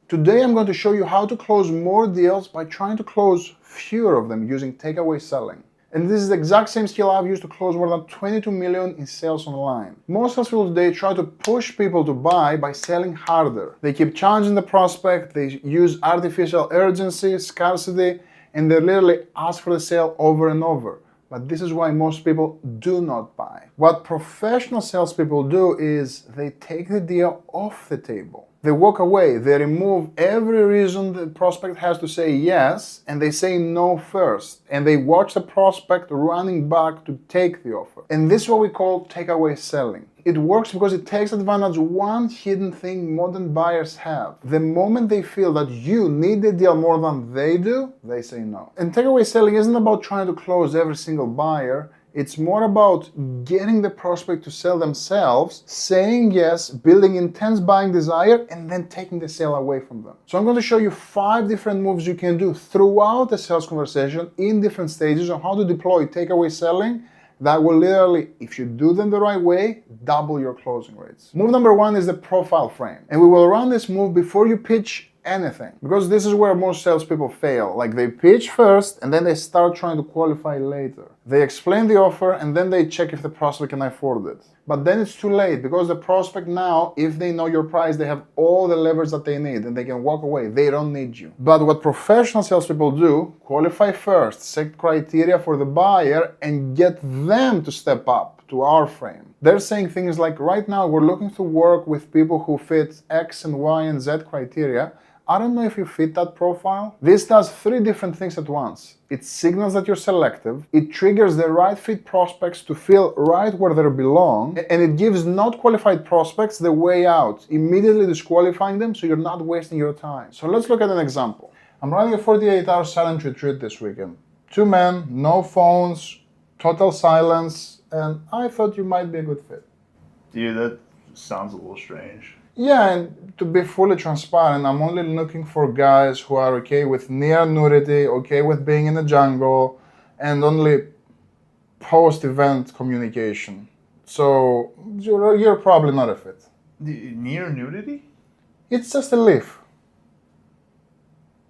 Today I'm going to show you how to close more deals by trying to close fewer of them using takeaway selling. And this is the exact same skill I've used to close more than 22 million in sales online. Most salespeople today try to push people to buy by selling harder. They keep challenging the prospect, they use artificial urgency, scarcity, and they literally ask for the sale over and over. But this is why most people do not buy. What professional salespeople do is they take the deal off the table. They walk away, they remove every reason the prospect has to say yes, and they say no first. And they watch the prospect running back to take the offer. And this is what we call takeaway selling. It works because it takes advantage of one hidden thing modern buyers have. The moment they feel that you need the deal more than they do, they say no. And takeaway selling isn't about trying to close every single buyer. It's more about getting the prospect to sell themselves, saying yes, building intense buying desire, and then taking the sale away from them. So I'm going to show you 5 different moves you can do throughout the sales conversation in different stages on how to deploy takeaway selling that will literally, if you do them the right way, double your closing rates. Move number 1 is the profile frame. And we will run this move before you pitch anything, because this is where most salespeople fail. Like, they pitch first and then they start trying to qualify later. They explain the offer and then they check if the prospect can afford it. But then it's too late, because the prospect now, if they know your price, they have all the leverage that they need and they can walk away. They don't need you. But what professional salespeople do, qualify first, set criteria for the buyer, and get them to step up to our frame. They're saying things like, right now we're looking to work with people who fit X and Y and Z criteria. I don't know if you fit that profile. This does 3 different things at once. It signals that you're selective, it triggers the right fit prospects to feel right where they belong, and it gives not qualified prospects the way out, immediately disqualifying them so you're not wasting your time. So let's look at an example. I'm running a 48-hour silent retreat this weekend. 2 men, no phones, total silence, and I thought you might be a good fit. Dude, that sounds a little strange. Yeah, and to be fully transparent, I'm only looking for guys who are okay with near nudity, okay with being in the jungle, and only post-event communication. So you're probably not a fit. Near nudity? It's just a leaf.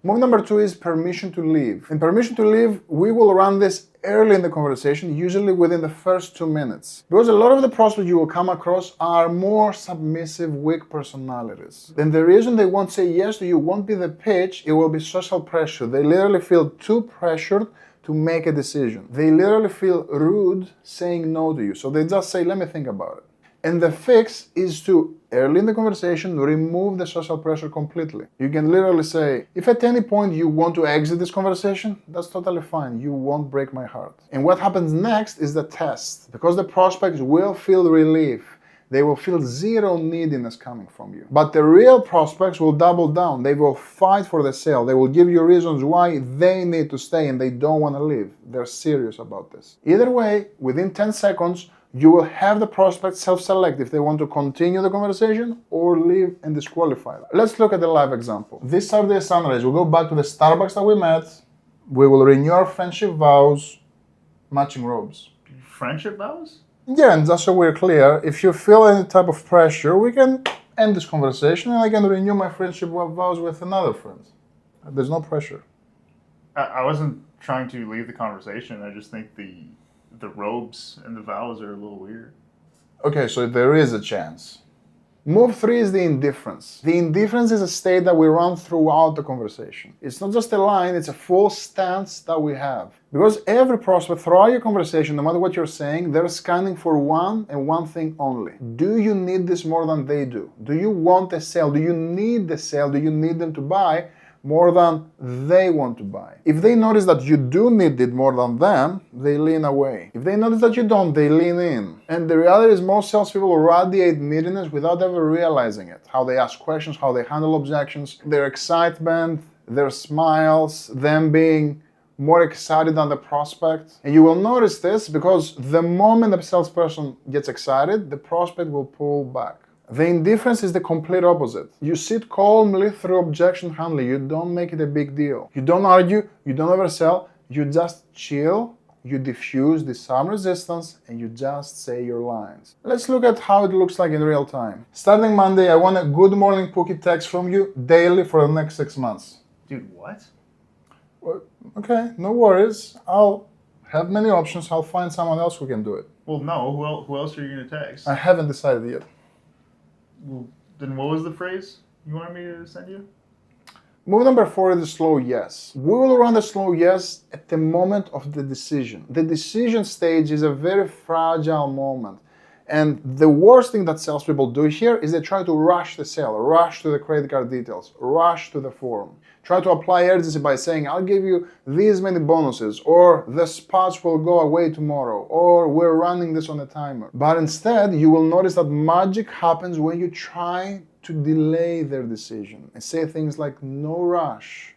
Move number 2 is permission to leave. In permission to leave, we will run this early in the conversation, usually within the first 2 minutes. Because a lot of the prospects you will come across are more submissive, weak personalities. Then the reason they won't say yes to you won't be the pitch, it will be social pressure. They literally feel too pressured to make a decision. They literally feel rude saying no to you. So they just say, let me think about it. And the fix is to, early in the conversation, remove the social pressure completely. You can literally say, if at any point you want to exit this conversation, that's totally fine. You won't break my heart. And what happens next is the test, because the prospects will feel relief. They will feel zero neediness coming from you. But the real prospects will double down. They will fight for the sale. They will give you reasons why they need to stay and they don't want to leave. They're serious about this. Either way, within 10 seconds, you will have the prospect self-select if they want to continue the conversation or leave and disqualify them. Let's look at the live example. This Saturday at sunrise, we'll go back to the Starbucks that we met. We will renew our friendship vows, matching robes. Friendship vows? Yeah, and just so we're clear, if you feel any type of pressure, we can end this conversation and I can renew my friendship vows with another friend. There's no pressure. I wasn't trying to leave the conversation. I just think the robes and the vows are a little weird. Okay, so there is a chance. Move 3 is the indifference. The indifference is a state that we run throughout the conversation. It's not just a line, it's a full stance that we have. Because every prospect throughout your conversation, no matter what you're saying, they're scanning for one and one thing only. Do you need this more than they do? Do you want the sale? Do you need the sale? Do you need them to buy more than they want to buy? If they notice that you do need it more than them, they lean away. If they notice that you don't, they lean in. And the reality is most salespeople radiate neediness without ever realizing it. How they ask questions, how they handle objections, their excitement, their smiles, them being more excited than the prospect. And you will notice this because the moment the salesperson gets excited, the prospect will pull back. The indifference is the complete opposite. You sit calmly through objection handling. You don't make it a big deal. You don't argue, you don't oversell, you just chill, you diffuse, disarm resistance, and you just say your lines. Let's look at how it looks like in real time. Starting Monday, I want a good morning Pookie text from you daily for the next 6 months. Dude, what? Well, okay, no worries. I'll have many options. I'll find someone else who can do it. Well, no. Who else are you going to text? I haven't decided yet. Well, then what was the phrase you wanted me to send you? Move number 4 is the slow yes. We will run the slow yes at the moment of the decision. The decision stage is a very fragile moment. And the worst thing that salespeople do here is they try to rush the sale, rush to the credit card details, rush to the form. Try to apply urgency by saying, I'll give you these many bonuses, or the spots will go away tomorrow, or we're running this on a timer. But instead, you will notice that magic happens when you try to delay their decision and say things like, no rush.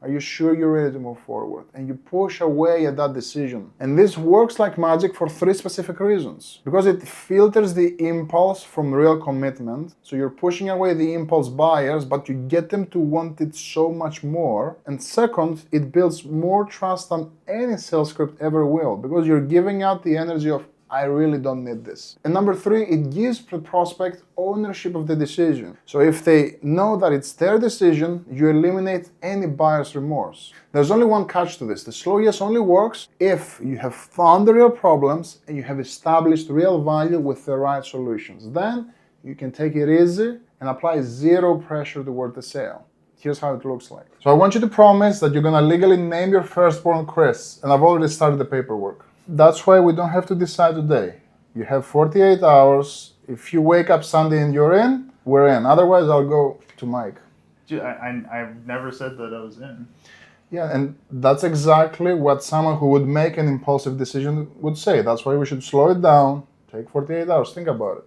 Are you sure you're ready to move forward? And you push away at that decision. And this works like magic for 3 specific reasons. Because it filters the impulse from real commitment. So you're pushing away the impulse buyers, but you get them to want it so much more. And second, it builds more trust than any sales script ever will. Because you're giving out the energy of, I really don't need this. And number 3, it gives the prospect ownership of the decision. So if they know that it's their decision, you eliminate any buyer's remorse. There's only one catch to this. The slow yes only works if you have found the real problems and you have established real value with the right solutions. Then you can take it easy and apply zero pressure toward the sale. Here's how it looks like. So I want you to promise that you're gonna legally name your firstborn Chris, and I've already started the paperwork. That's why we don't have to decide today. You have 48 hours. If you wake up Sunday and you're in, we're in. Otherwise, I'll go to Mike. Dude, I've never said that I was in. Yeah, and that's exactly what someone who would make an impulsive decision would say. That's why we should slow it down, take 48 hours, think about it.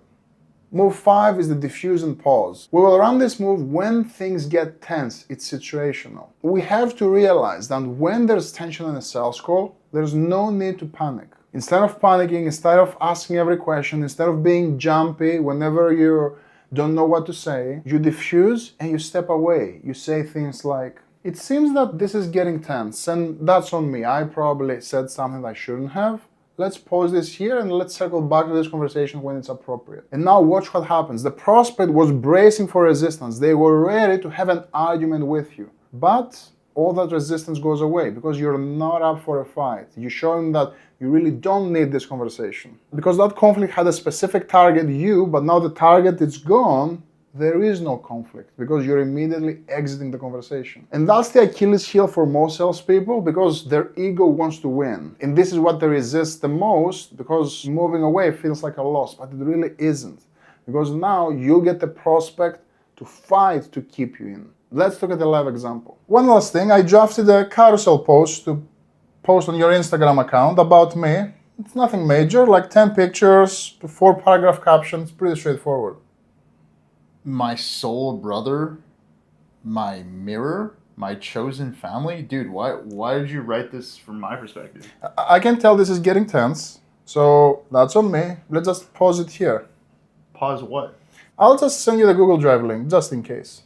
Move 5 is the diffuse and pause. We will run this move when things get tense. It's situational. We have to realize that when there's tension in a sales call, there's no need to panic. Instead of panicking, instead of asking every question, instead of being jumpy whenever you don't know what to say, you diffuse and you step away. You say things like, it seems that this is getting tense, and that's on me. I probably said something I shouldn't have. Let's pause this here and let's circle back to this conversation when it's appropriate. And now watch what happens. The prospect was bracing for resistance. They were ready to have an argument with you. But all that resistance goes away because you're not up for a fight. You show them that you really don't need this conversation. Because that conflict had a specific target, you, but now the target is gone, there is no conflict because you're immediately exiting the conversation. And that's the Achilles heel for most salespeople because their ego wants to win. And this is what they resist the most because moving away feels like a loss, but it really isn't. Because now you get the prospect to fight to keep you in. Let's look at a live example. One last thing, I drafted a carousel post to post on your Instagram account about me. It's nothing major, like 10 pictures, 4 paragraph captions, pretty straightforward. My soul brother, my mirror, my chosen family. Dude, Why did you write this from my perspective? I can tell this is getting tense, so that's on me. Let's just pause it here. Pause what? I'll just send you the Google Drive link, just in case.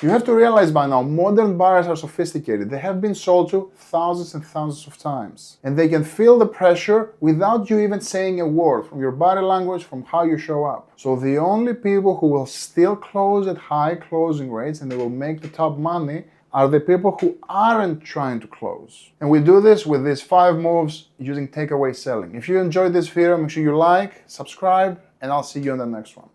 You have to realize by now, modern buyers are sophisticated. They have been sold to thousands and thousands of times. And they can feel the pressure without you even saying a word, from your body language, from how you show up. So the only people who will still close at high closing rates and they will make the top money are the people who aren't trying to close. And we do this with these 5 moves using takeaway selling. If you enjoyed this video, make sure you like, subscribe, and I'll see you in the next one.